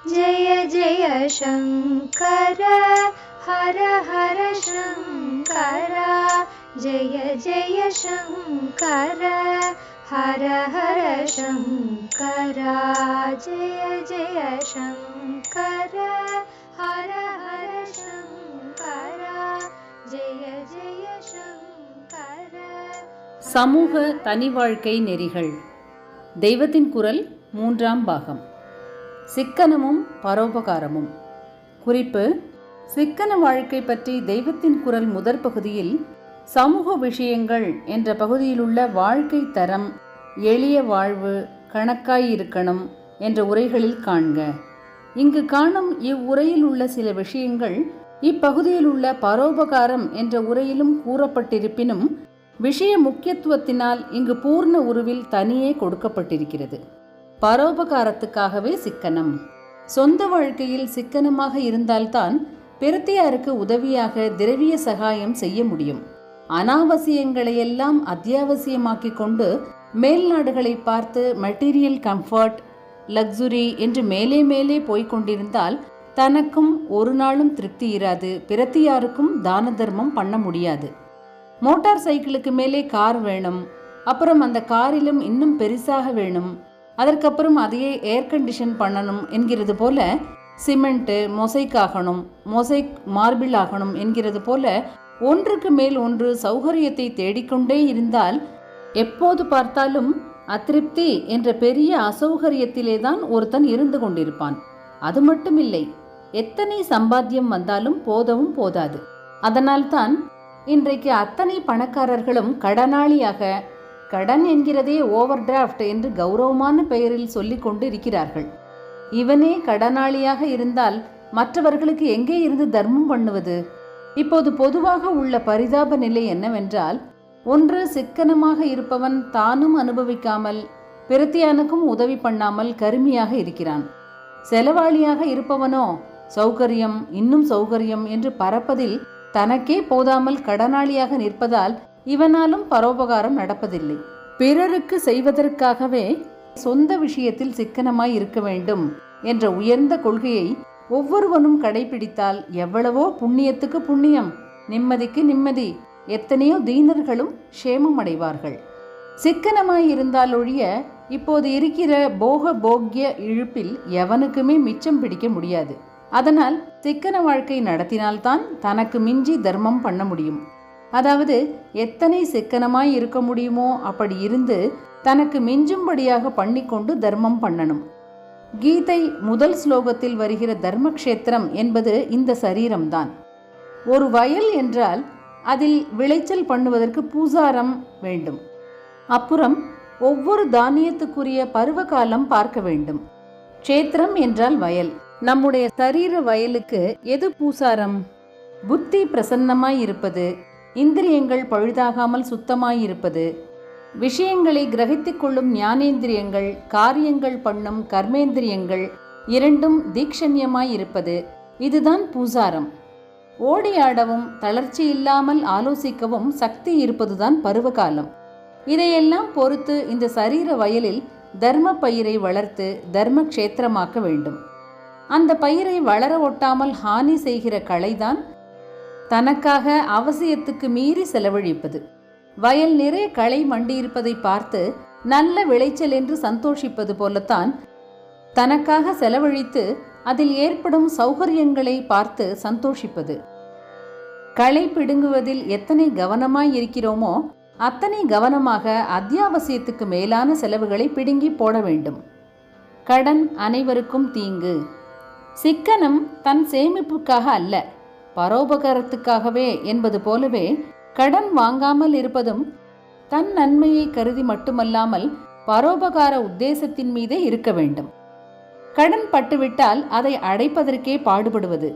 जय जय शङ्कर हर हर शङ्कर जय जय शङ्कर हर हर शङ्कर जय जय शङ्कर हर हर शङ्कर जय जय शङ्कर. சமூக தனி வாழ்க்கை நெறிகள். தெய்வத்தின் குரல் 3ஆம் பாகம். சிக்கனமும் பரோபகாரமும். குறிப்பு: சிக்கன வாழ்க்கை பற்றி தெய்வத்தின் குரல் முதற் பகுதியில் சமூக விஷயங்கள் என்ற பகுதியிலுள்ள வாழ்க்கை தரம், எளிய வாழ்வு, கணக்காயிருக்கணும் என்ற உரைகளில் காண்க. இங்கு காணும் இவ்வுரையில் உள்ள சில விஷயங்கள் இப்பகுதியில் உள்ள பரோபகாரம் என்ற உரையிலும் கூறப்பட்டிருப்பினும் விஷய முக்கியத்துவத்தினால் இங்கு பூர்ண உருவில் தனியே கொடுக்கப்பட்டிருக்கிறது. பரோபகாரத்துக்காகவே சிக்கனம். சொந்த வாழ்க்கையில் சிக்கனமாக இருந்தால்தான் பிரத்தியாருக்கு உதவியாக திரவிய சகாயம் செய்ய முடியும். அனாவசியங்களையெல்லாம் அத்தியாவசியமாக்கிக் கொண்டு மேல் நாடுகளை பார்த்து மெட்டீரியல் கம்ஃபர்ட், லக்ஸுரி என்று மேலே மேலே போய்கொண்டிருந்தால் தனக்கும் ஒரு நாளும் திருப்தி இராது, பிரத்தியாருக்கும் தான தர்மம் பண்ண முடியாது. மோட்டார் சைக்கிளுக்கு மேலே கார் வேணும், அப்புறம் அந்த காரிலும் இன்னும் பெருசாக வேணும், அதற்கப்புறம் அதையே ஏர் கண்டிஷன் பண்ணணும் என்கிறது போல, சிமெண்ட்டு மொசைக் ஆகணும், மொசைக் மார்பிள் ஆகணும் என்கிறது போல ஒன்றுக்கு மேல் ஒன்று சௌகரியத்தை தேடிக்கொண்டே இருந்தால் எப்போது பார்த்தாலும் அதிருப்தி என்ற பெரிய அசௌகரியத்திலே தான் ஒருத்தன் இருந்து கொண்டிருப்பான். அது மட்டுமில்லை, எத்தனை சம்பாத்தியம் வந்தாலும் போதவும் போதாது. அதனால்தான் இன்றைக்கு அத்தனை பணக்காரர்களும் கடனாளியாக, கடன் என்கிறதே ஓவர் டிராஃப்ட் என்று கௌரவமான பெயரில் சொல்லிக் கொண்டு இருக்கிறார்கள். இவனே கடனாளியாக இருந்தால் மற்றவர்களுக்கு எங்கே இருந்து தர்மம் பண்ணுவது? இப்போது பொதுவாக உள்ள பரிதாப நிலை என்னவென்றால், ஒன்று சிக்கனமாக இருப்பவன் தானும் அனுபவிக்காமல் பிரத்தியானுக்கும் உதவி பண்ணாமல் கருமியாக இருக்கிறான். செலவாளியாக இருப்பவனோ சௌகரியம் இன்னும் சௌகரியம் என்று பறப்பதில் தனக்கே போதாமல் கடனாளியாக நிற்பதால் இவனாலும் பரோபகாரம் நடப்பதில்லை. பிறருக்கு செய்வதற்காகவே சொந்த விஷயத்தில் சிக்கனமாய் இருக்க வேண்டும் என்ற உயர்ந்த கொள்கையை ஒவ்வொருவனும் கடைபிடித்தால் எவ்வளவோ புண்ணியத்துக்கு புண்ணியம், நிம்மதிக்கு நிம்மதி, எத்தனையோ தீனர்களும் க்ஷேமம் அடைவார்கள். சிக்கனமாய் இருந்தால் ஒழிய இப்போது இருக்கிற போக போக்கிய இழுப்பில் எவனுக்குமே மிச்சம் பிடிக்க முடியாது. அதனால் சிக்கன வாழ்க்கை நடத்தினால்தான் தனக்கு மிஞ்சி தர்மம் பண்ண முடியும். அதாவது எத்தனை சிக்கனமாய் இருக்க முடியுமோ அப்படி இருந்து தனக்கு மிஞ்சும்படியாக பண்ணிக்கொண்டு தர்மம் பண்ணணும். கீதை முதல் ஸ்லோகத்தில் வருகிற தர்மக்ஷேத்திரம் என்பது இந்த சரீரம்தான். ஒரு வயல் என்றால் அதில் விளைச்சல் பண்ணுவதற்கு பூசாரம் வேண்டும். அப்புறம் ஒவ்வொரு தானியத்துக்குரிய பருவகாலம் பார்க்க வேண்டும். க்ஷேத்திரம் என்றால் வயல். நம்முடைய சரீர வயலுக்கு எது பூசாரம்? புத்தி பிரசன்னமாய் இருப்பது, இந்திரியங்கள் பழுதாகாமல் சுத்தமாயிருப்பது, விஷயங்களை கிரகித்துக் கொள்ளும் ஞானேந்திரியங்கள், காரியங்கள் பண்ணும் கர்மேந்திரியங்கள் இரண்டும் தீக்ஷண்யமாய் இருப்பது, இதுதான் பூசாரம். ஓடி ஆடவும் தளர்ச்சி இல்லாமல் ஆலோசிக்கவும் சக்தி இருப்பதுதான் பருவகாலம். இதையெல்லாம் பொறுத்து இந்த சரீர வயலில் தர்ம பயிரை வளர்த்து தர்ம க்ஷேத்திரமாக்க வேண்டும். அந்த பயிரை வளர ஒட்டாமல் ஹானி செய்கிற களைதான் தனக்காக அவசியத்துக்கு மீறி செலவழிப்பது. வயல் நிறைய களை மண்டியிருப்பதை பார்த்து நல்ல விளைச்சல் என்று சந்தோஷிப்பது போலத்தான் தனக்காக செலவழித்து அதில் ஏற்படும் சௌகரியங்களை பார்த்து சந்தோஷிப்பது. களை பிடுங்குவதில் எத்தனை கவனமாய் இருக்கிறோமோ அத்தனை கவனமாக அத்தியாவசியத்துக்கு மேலான செலவுகளை பிடுங்கி போட வேண்டும். கடன் அனைவருக்கும் தீங்கு. சிக்கனம் தன் சேமிப்புக்காக அல்ல, பரோபகாரத்துக்காகவே என்பது போலவே கடன் வாங்காமல் இருப்பதும் தன் நன்மையை கருதி மட்டுமல்லாமல் பரோபகார உத்தேசத்தின் மீதே இருக்க வேண்டும். கடன் பட்டுவிட்டால் அதை அடைப்பதற்கே பாடுபடுவது.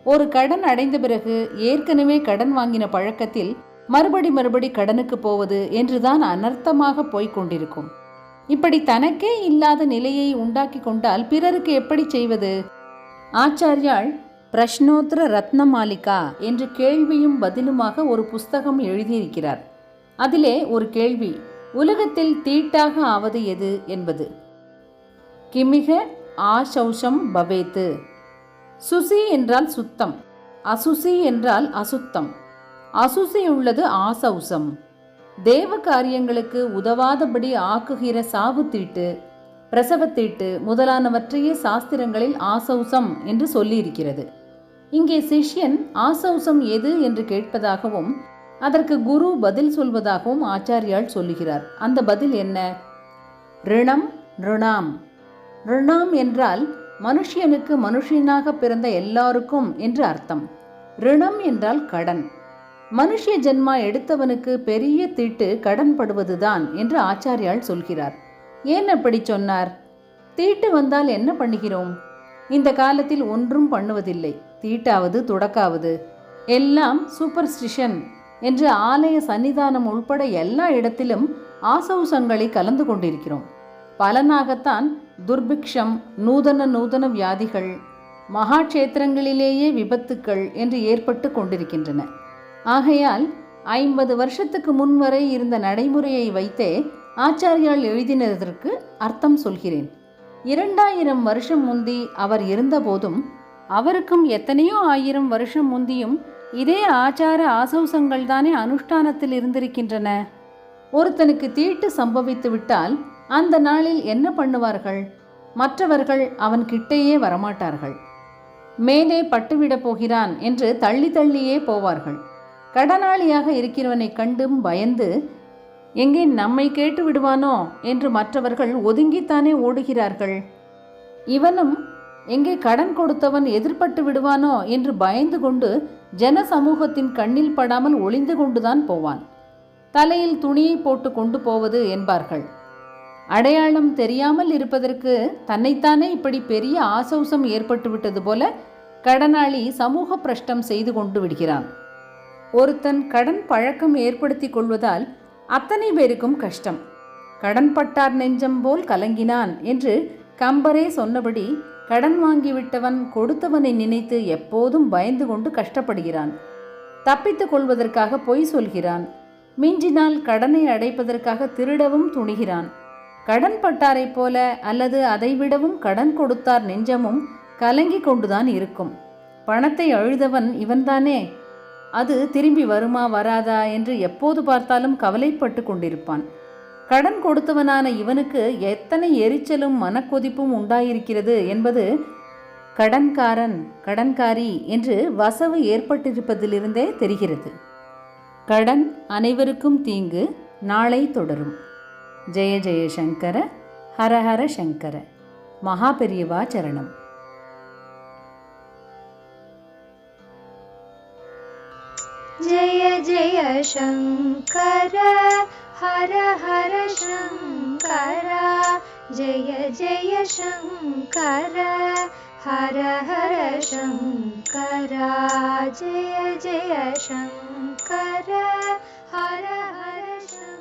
ஒரு கடன் அடைந்த பிறகு ஏற்கனவே கடன் வாங்கின பழக்கத்தில் மறுபடி கடனுக்கு போவது என்றுதான் அனர்த்தமாக போய்கொண்டிருக்கும். இப்படி தனக்கே இல்லாத நிலையை உண்டாக்கி கொண்டால் பிறருக்கு எப்படி செய்வது? ஆச்சாரியாள் பிரஷ்னோத்தர ரத்னமாலிகா என்று கேள்வியும் பதிலுமாக ஒரு புஸ்தகம் எழுதியிருக்கிறார். அதிலே ஒரு கேள்வி, உலகத்தில் தீட்டாக ஆவது எது என்பது. கிமிக ஆசௌஷம் பவேத். சுசி என்றால் சுத்தம், அசுசி என்றால் அசுத்தம், அசுசி உள்ளது ஆசௌசம். தேவ காரியங்களுக்கு உதவாதபடி ஆக்குகிற சாவுத்தீட்டு, பிரசவத்தீட்டு முதலானவற்றையே சாஸ்திரங்களில் ஆசௌசம் என்று சொல்லியிருக்கிறது. இங்கே சிஷ்யன் ஆசௌசம் எது என்று கேட்பதாகவும் அதற்கு குரு பதில் சொல்வதாகவும் ஆச்சாரியால் சொல்லுகிறார். அந்த பதில் என்ன? ரிணம் ரிணாம். ரிணாம் என்றால் மனுஷியனுக்கு மனுஷனாக பிறந்த எல்லாருக்கும் என்று அர்த்தம். ரிணம் என்றால் கடன். மனுஷிய ஜென்மா எடுத்தவனுக்கு பெரிய தீட்டு கடன் படுவதுதான் என்று ஆச்சாரியால் சொல்கிறார். ஏன் அப்படி சொன்னார்? தீட்டு வந்தால் என்ன பண்ணுகிறோம்? இந்த காலத்தில் ஒன்றும் பண்ணுவதில்லை. தீட்டாவது துடக்காவது எல்லாம் சூப்பர்ஸ்டிஷன் என்று ஆலய சன்னிதானம் உள்பட எல்லா இடத்திலும் ஆசௌசங்களை கலந்து கொண்டிருக்கிறோம். பலனாகத்தான் துர்பிக்ஷம், நூதன வியாதிகள், மகாட்சேத்திரங்களிலேயே விபத்துக்கள் என்று ஏற்பட்டு கொண்டிருக்கின்றன. ஆகையால் 50 வருஷத்துக்கு முன்வரை இருந்த நடைமுறையை வைத்தே ஆச்சாரியால் எழுதினதற்கு அர்த்தம் சொல்கிறேன். 2000 வருஷம் முந்தி அவர் இருந்தபோதும் அவருக்கும் எத்தனையோ 1000 வருஷம் முந்தியும் இதே ஆச்சார ஆசௌசங்கள் தானே அனுஷ்டானத்தில் இருந்திருக்கின்றன. ஒருத்தனுக்கு தீட்டு சம்பவித்து விட்டால் அந்த நாளில் என்ன பண்ணுவார்கள்? மற்றவர்கள் அவன் கிட்டேயே வரமாட்டார்கள். மேலே பட்டுவிடப் போகிறான் என்று தள்ளி தள்ளியே போவார்கள். கடனாளியாக இருக்கிறவனை கண்டும் பயந்து எங்கே நம்மை கேட்டு விடுவானோ என்று மற்றவர்கள் ஒதுங்கித்தானே ஓடுகிறார்கள். இவனும் எங்கே கடன் கொடுத்தவன் எதிர்பட்டு விடுவானோ என்று பயந்து கொண்டு ஜன சமூகத்தின் கண்ணில் படாமல் ஒளிந்து கொண்டுதான் போவான். தலையில் துணியை போட்டு கொண்டு போவது என்பார்கள். அடையாளம் தெரியாமல் இருப்பதற்கு தன்னைத்தானே இப்படி பெரிய ஆசௌசம் ஏற்பட்டு விட்டது போல கடனாளி சமூக பிரஷ்டம் செய்து கொண்டு விடுகிறான். ஒருத்தன் கடன் பழக்கம் ஏற்படுத்தி கொள்வதால் அத்தனை பேருக்கும் கஷ்டம். கடன் பட்டார் நெஞ்சம் போல் கலங்கினான் என்று கம்பரே சொன்னபடி கடன் வாங்கிவிட்டவன் கொடுத்தவனை நினைத்து எப்போதும் பயந்து கொண்டு கஷ்டப்படுகிறான். தப்பித்து கொள்வதற்காக பொய் சொல்கிறான். மிஞ்சினால் கடனை அடைப்பதற்காக திருடவும் துணிகிறான். கடன் பட்டாரைப் போல அல்லது அதைவிடவும் கடன் கொடுத்தார் நெஞ்சமும் கலங்கி கொண்டுதான் இருக்கும். பணத்தை அழுதவன் இவன்தானே. அது திரும்பி வருமா வராதா என்று எப்போது பார்த்தாலும் கவலைப்பட்டு கொண்டிருப்பான். கடன் கொடுத்தவனான இவனுக்கு எத்தனை எரிச்சலும் மனக்கொதிப்பும் உண்டாயிருக்கிறது என்பது கடன்காரன் கடன்காரி என்று வசவு ஏற்பட்டிருப்பதிலிருந்தே தெரிகிறது. கடன் அனைவருக்கும் தீங்கு. நாளை தொடரும். ஜெய ஜெய சங்கர, ஹரஹர சங்கர. மகாபெரியவா சரணம். जय जय शंकर, हर हर शंकर. जय जय शंकर, हर हर शंकर. जय जय शंकर, हर हर शंकर.